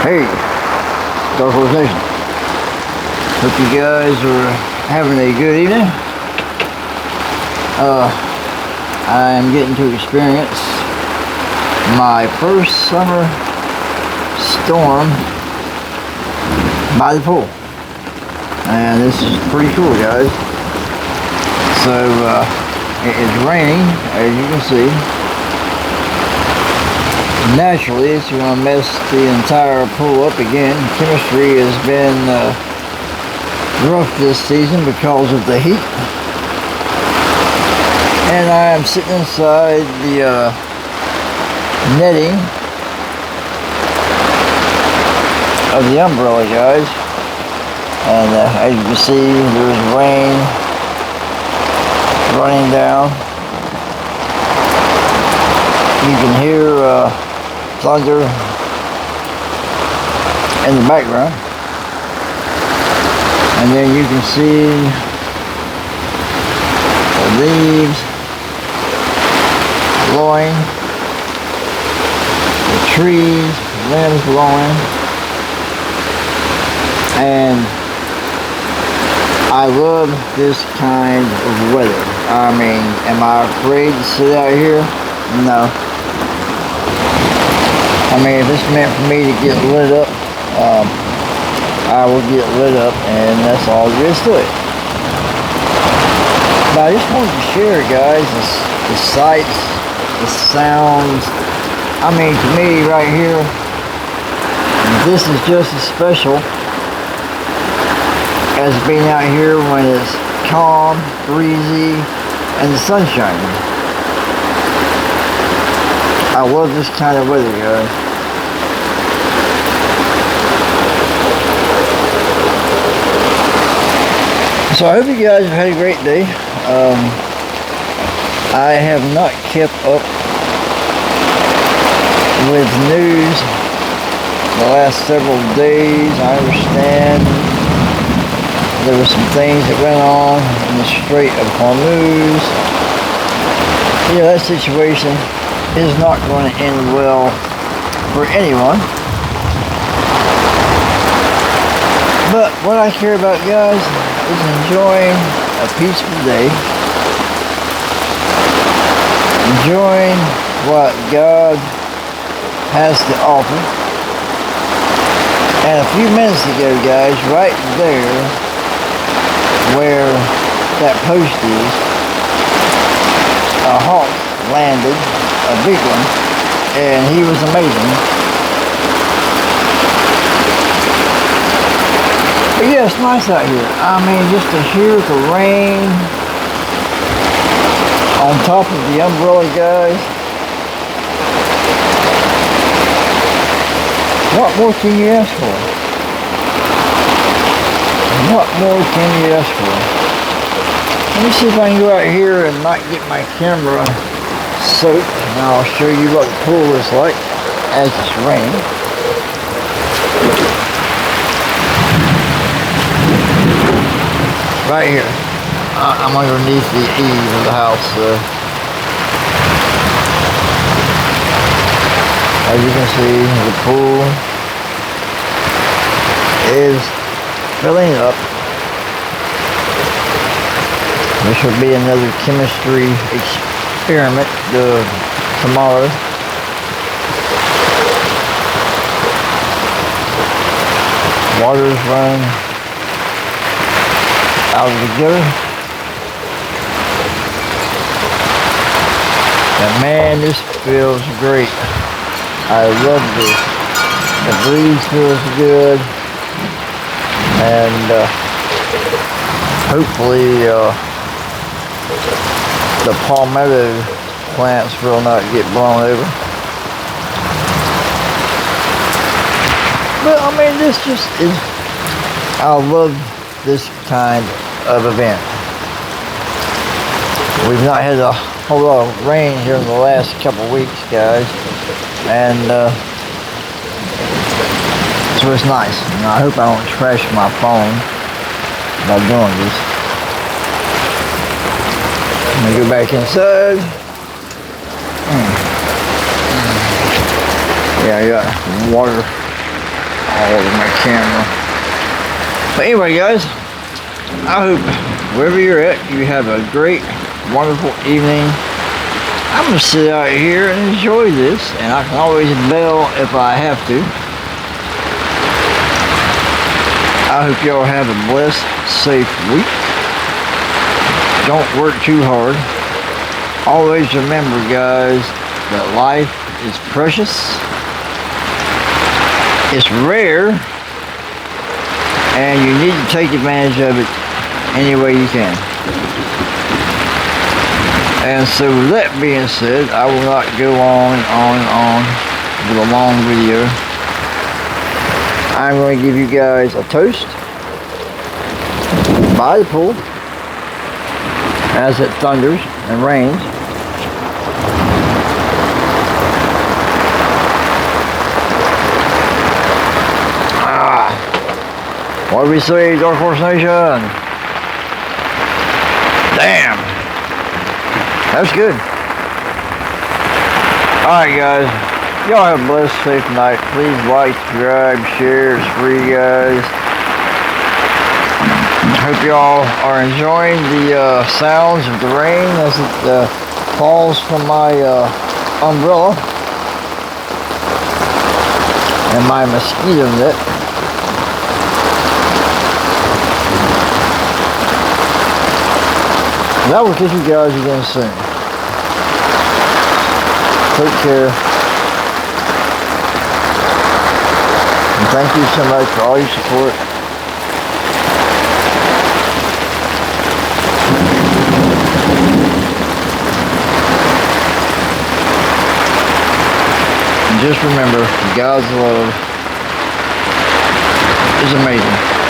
Hey, Dark Horse Nation. Hope you guys are having a good evening. I am getting to experience my first summer storm by the pool. And this is pretty cool, guys. So, it is raining, as you can see. Naturally, it's going to mess the entire pool up again. Chemistry has been rough this season because of the heat. And I am sitting inside the netting of the umbrella, guys. And as you can see, there's rain running down. You can hear thunder in the background, and then you can see the leaves blowing, the trees, limbs blowing, and I love this kind of weather. I mean, am I afraid to sit out here? No. I mean, if it's meant for me to get lit up, I will get lit up, and that's all there is to it. But I just wanted to share, guys, the sights, the sounds. I mean, to me, right here, this is just as special as being out here when it's calm, breezy, and the sun's shining. I love this kind of weather, guys. So I hope you guys have had a great day. I have not kept up with news the last several days. I understand there were some things that went on in the Strait of Hormuz. Yeah, that situation is not going to end well for anyone. But what I care about, guys, is enjoying a peaceful day, enjoying what God has to offer. And a few minutes ago, guys, right there where that post is, a hawk landed, a big one, and he was amazing. But yeah, it's nice out here. I mean, just to hear the rain on top of the umbrella, guys. What more can you ask for? What more can you ask for? Let me see if I can go out here and not get my camera soaked, and I'll show you what the pool is like as it's raining. Right here. I'm underneath the eave of the house. As you can see, the pool is filling up. This will be another chemistry experiment tomorrow. Water's running out of the gutter. And man, this feels great. I love this. The breeze feels good. And hopefully the palmetto plants will not get blown over. But I mean, this just is, I love this kind of event. We've not had a whole lot of rain here in the last couple of weeks, guys, and so it's nice. And I hope I don't trash my phone by doing this. I'm gonna go back inside. Yeah, I got water all over my camera. But anyway, guys, I hope wherever you're at, you have a great, wonderful evening. I'm going to sit out here and enjoy this, and I can always bail if I have to. I hope y'all have a blessed, safe week. Don't work too hard. Always remember, guys, that life is precious. It's rare, and you need to take advantage of it any way you can. And so with that being said, I will not go on and on with a long video. I'm going to give you guys a toast by the pool as it thunders and rains. What do we say, Dark Horse Nation? Damn! That's good. Alright, guys. Y'all have a blessed, safe night. Please like, subscribe, share. It's free, guys. Hope y'all are enjoying the sounds of the rain as it falls from my umbrella and my mosquito net. And I will catch you guys again soon. Take care. And thank you so much for all your support. And just remember, God's love is amazing.